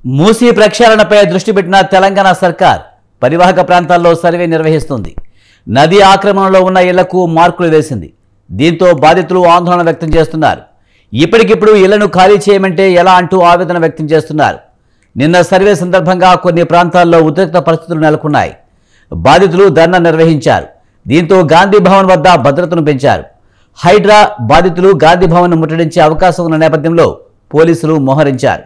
మూసీ ప్రక్షాళనపై దృష్టి పెట్టిన తెలంగాణ సర్కార్ పరివాహక ప్రాంతాల్లో సర్వే నిర్వహిస్తుంది. నది ఆక్రమణలో ఉన్న ఇళ్లకు మార్కులు వేసింది. దీంతో బాధితులు ఆందోళన వ్యక్తం చేస్తున్నారు. ఇప్పటికిప్పుడు ఇళ్లను ఖాళీ చేయమంటే ఎలా అంటూ ఆవేదన వ్యక్తం చేస్తున్నారు. నిన్న సర్వే సందర్భంగా కొన్ని ప్రాంతాల్లో ఉద్రిక్త పరిస్థితులు నెలకొన్నాయి. బాధితులు ధర్నా నిర్వహించారు. దీంతో గాంధీ భవన్ వద్ద భద్రతను పెంచారు. హైడ్రా బాధితులు గాంధీ భవన్ ముట్టడించే అవకాశం ఉన్న నేపథ్యంలో పోలీసులు మోహరించారు.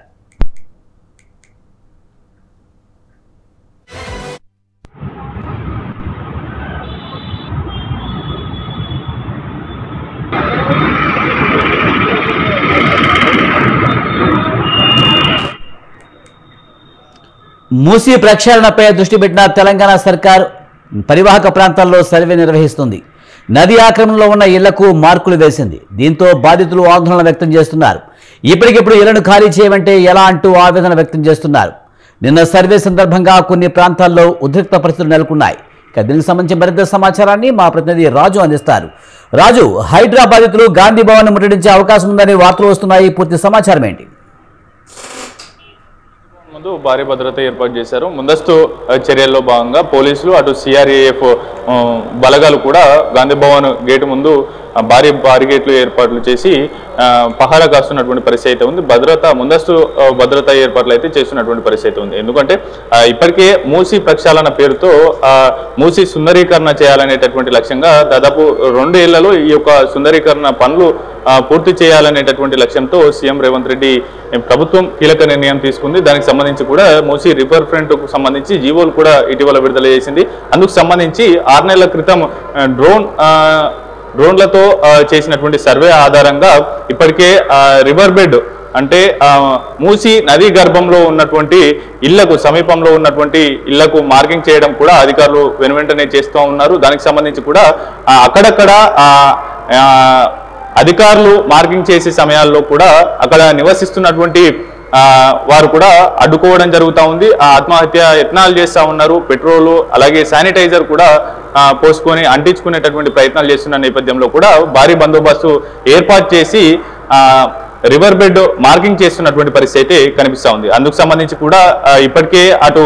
మూసీ ప్రక్షాళనపై దృష్టి పెట్టిన తెలంగాణ సర్కార్ పరివాహక ప్రాంతాల్లో సర్వే నిర్వహిస్తుంది. నది ఆక్రమణలో ఉన్న ఇళ్లకు మార్కులు వేసింది. దీంతో బాధితులు ఆందోళన వ్యక్తం చేస్తున్నారు. ఇప్పటికిప్పుడు ఇళ్లను ఖాళీ చేయమంటే ఎలా అంటూ ఆవేదన వ్యక్తం చేస్తున్నారు. నిన్న సర్వే సందర్భంగా కొన్ని ప్రాంతాల్లో ఉద్రిక్త పరిస్థితులు నెలకొన్నాయి. దీనికి సంబంధించిన మరింత సమాచారాన్ని మా ప్రతినిధి రాజు అందిస్తారు. రాజు, హైడ్రా బాధితులు గాంధీ భవన్ ముట్టడించే అవకాశం ఉందని వార్తలు వస్తున్నాయి. పూర్తి సమాచారం ఏంటి? ముందు భారీ భద్రత ఏర్పాటు చేశారు. ముందస్తు చర్యల్లో భాగంగా పోలీసులు అటు సిఆర్ఏఎఫ్ బలగాలు కూడా గాంధీ భవన్ గేటు ముందు భారీ బారిగేట్లు ఏర్పాట్లు చేసి పహారా కాస్తున్నటువంటి పరిస్థితి అయితే ఉంది. ముందస్తు భద్రతా ఏర్పాట్లు అయితే చేస్తున్నటువంటి పరిస్థితి ఉంది. ఎందుకంటే ఇప్పటికే మూసీ ప్రక్షాళన పేరుతో మూసీ సుందరీకరణ చేయాలనేటటువంటి లక్ష్యంగా దాదాపు 2 ఏళ్లలో ఈ యొక్క సుందరీకరణ పనులు పూర్తి చేయాలనేటటువంటి లక్ష్యంతో సీఎం రేవంత్ రెడ్డి ప్రభుత్వం కీలక నిర్ణయం తీసుకుంది. దానికి సంబంధించి కూడా మూసీ రివర్ ఫ్రంట్ కు సంబంధించి జీవోలు కూడా ఇటీవల విడుదల చేసింది. అందుకు సంబంధించి 6 నెలల క్రితం డ్రోన్లతో చేసినటువంటి సర్వే ఆధారంగా ఇప్పటికే రివర్ బెడ్ అంటే మూసీ నదీ గర్భంలో ఉన్నటువంటి ఇళ్లకు సమీపంలో ఉన్నటువంటి ఇళ్లకు మార్కింగ్ చేయడం కూడా అధికారులు వెనువెంటనే చేస్తూ ఉన్నారు. దానికి సంబంధించి కూడా అక్కడక్కడ అధికారులు మార్కింగ్ చేసే సమయాల్లో కూడా అక్కడ నివసిస్తున్నటువంటి వారు కూడా అడ్డుకోవడం జరుగుతూ ఉంది. ఆత్మహత్య యత్నాలు చేస్తూ ఉన్నారు. పెట్రోలు అలాగే శానిటైజర్ కూడా పోసుకొని అంటించుకునేటటువంటి ప్రయత్నాలు చేస్తున్న నేపథ్యంలో కూడా భారీ బందోబస్తు ఏర్పాటు చేసి రివర్ బెడ్ మార్కింగ్ చేస్తున్నటువంటి పరిస్థితి అయితే కనిపిస్తూ ఉంది. అందుకు సంబంధించి కూడా ఇప్పటికే అటు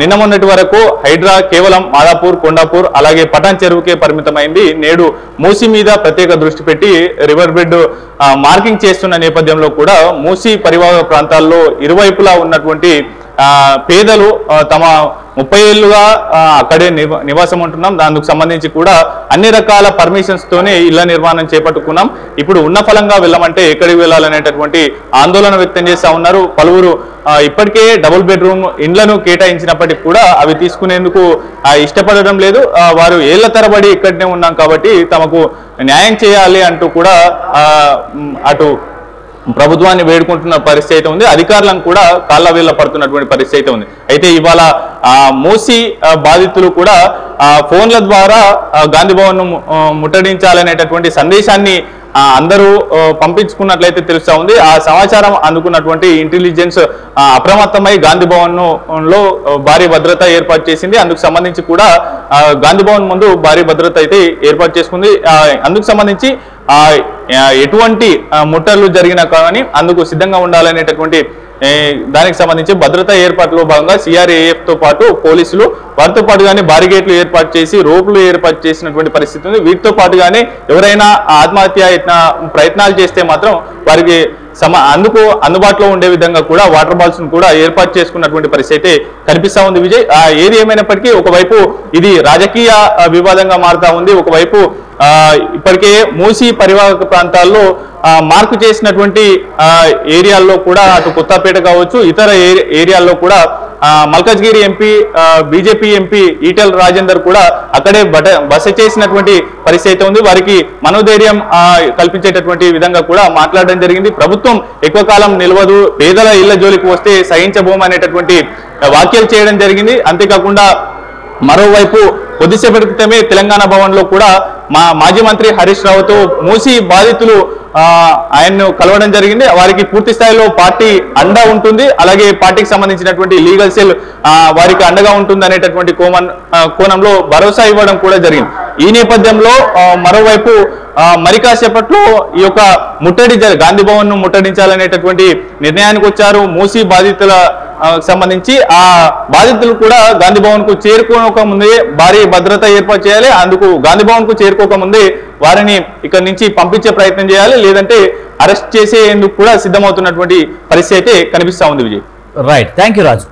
నిన్న మొన్నటి వరకు హైడ్రా కేవలం మాదాపూర్, కొండాపూర్ అలాగే పటాన్ చెరువుకే పరిమితమైంది. నేడు మూసీ మీద ప్రత్యేక దృష్టి పెట్టి రివర్ బెడ్ మార్కింగ్ చేస్తున్న నేపథ్యంలో కూడా మూసీ పరివాహక ప్రాంతాల్లో ఇరువైపులా ఉన్నటువంటి పేదలు తమ 30 ఏళ్లుగా అక్కడే నివాసం ఉంటున్నాం. దానికి సంబంధించి కూడా అన్ని రకాల పర్మిషన్స్ తోనే ఇళ్ల నిర్మాణం చేపట్టుకున్నాం. ఇప్పుడు ఉన్న ఫలంగా వెళ్ళమంటే ఎక్కడికి వెళ్ళాలనేటటువంటి ఆందోళన వ్యక్తం చేస్తూ ఉన్నారు. పలువురు ఇప్పటికే డబుల్ బెడ్రూమ్ ఇండ్లను కేటాయించినప్పటికీ కూడా అవి తీసుకునేందుకు ఇష్టపడడం లేదు. వారు ఏళ్ల తరబడి ఇక్కడనే ఉన్నాం కాబట్టి తమకు న్యాయం చేయాలి అంటూ కూడా అటు ప్రభుత్వాన్ని వేడుకుంటున్న పరిస్థితి అయితే ఉంది. అధికారులను కూడా కాళ్ళ వేళ్ళ పడుతున్నటువంటి పరిస్థితి అయితే ఉంది. అయితే ఇవాళ మూసీ బాధితులు కూడా ఫోన్ల ద్వారా గాంధీ భవన్ ముట్టడించాలనేటటువంటి సందేశాన్ని అందరూ పంపించుకున్నట్లయితే తెలుస్తా ఉంది. ఆ సమాచారం అందుకున్నటువంటి ఇంటెలిజెన్స్ అప్రమత్తమై గాంధీ భవన్ లో భారీ భద్రత ఏర్పాటు చేసింది. అందుకు సంబంధించి కూడా గాంధీ భవన్ ముందు భారీ భద్రత అయితే ఏర్పాటు చేసుకుంది. అందుకు సంబంధించి ఎటువంటి ముట్టలు జరిగినా కానీ అందుకు సిద్ధంగా ఉండాలనేటటువంటి దానికి సంబంధించి భద్రతా ఏర్పాట్లో భాగంగా సిఆర్ఏఎఫ్ తో పాటు పోలీసులు వారితో పాటుగానే బారిగేట్లు ఏర్పాటు చేసి రోడ్లు ఏర్పాటు చేసినటువంటి పరిస్థితి ఉంది. వీటితో పాటుగానే ఎవరైనా ఆత్మహత్య ప్రయత్నాలు చేస్తే మాత్రం వారికి అందుబాటులో ఉండే విధంగా కూడా వాటర్ బాల్స్ కూడా ఏర్పాటు చేసుకున్నటువంటి పరిస్థితి కనిపిస్తా ఉంది. విజయ్, ఏది ఏమైనప్పటికీ ఒకవైపు ఇది రాజకీయ వివాదంగా మారుతా ఉంది. ఒకవైపు ఇప్పటికే మూసీ పరివాహక ప్రాంతాల్లో మార్కు చేసినటువంటి ఏరియాల్లో కూడా అటు కొత్తపేట కావచ్చు ఇతర ఏరియాల్లో కూడా Malkajgiri MP BJP MP Etela Rajender కూడా అక్కడే బస చేసినటువంటి పరిస్థితి ఉంది. వారికి మనోధైర్యం కల్పించేటటువంటి విధంగా కూడా మాట్లాడడం జరిగింది. ప్రభుత్వం ఎక్కువ కాలం నిలవదు, పేదల ఇళ్ల జోలికి వస్తే సహించబోమనేటటువంటి వ్యాఖ్యలు చేయడం జరిగింది. అంతేకాకుండా మరోవైపు కొద్దిసేపటి క్రితమే తెలంగాణ భవన్ లో కూడా మాజీ మంత్రి హరీష్ రావుతో మూసీ బాధితులు ఆయన్ను కలవడం జరిగింది. వారికి పూర్తి స్థాయిలో పార్టీ అండ ఉంటుంది, అలాగే పార్టీకి సంబంధించినటువంటి లీగల్ సెల్ వారికి అండగా ఉంటుంది అనేటటువంటి కోణంలో భరోసా ఇవ్వడం కూడా జరిగింది. ఈ నేపథ్యంలో మరోవైపు మరి కాసేపట్లో ఈ యొక్క ముట్టడి గాంధీ భవన్ ను ముట్టడించాలనేటటువంటి నిర్ణయానికి వచ్చారు. మూసీ బాధితుల సంబంధించి ఆ బాధితులు కూడా గాంధీ భవన్ కు చేరుకోక ముందే భారీ భద్రత ఏర్పాటు చేయాలి. అందుకు గాంధీ భవన్ కు చేరుకోక ముందే వారిని ఇక్కడ నుంచి పంపించే ప్రయత్నం చేయాలి, లేదంటే అరెస్ట్ చేసేందుకు కూడా సిద్ధమవుతున్నటువంటి పరిస్థితి అయితే కనిపిస్తా ఉంది. Vijay, right, thank you Raju.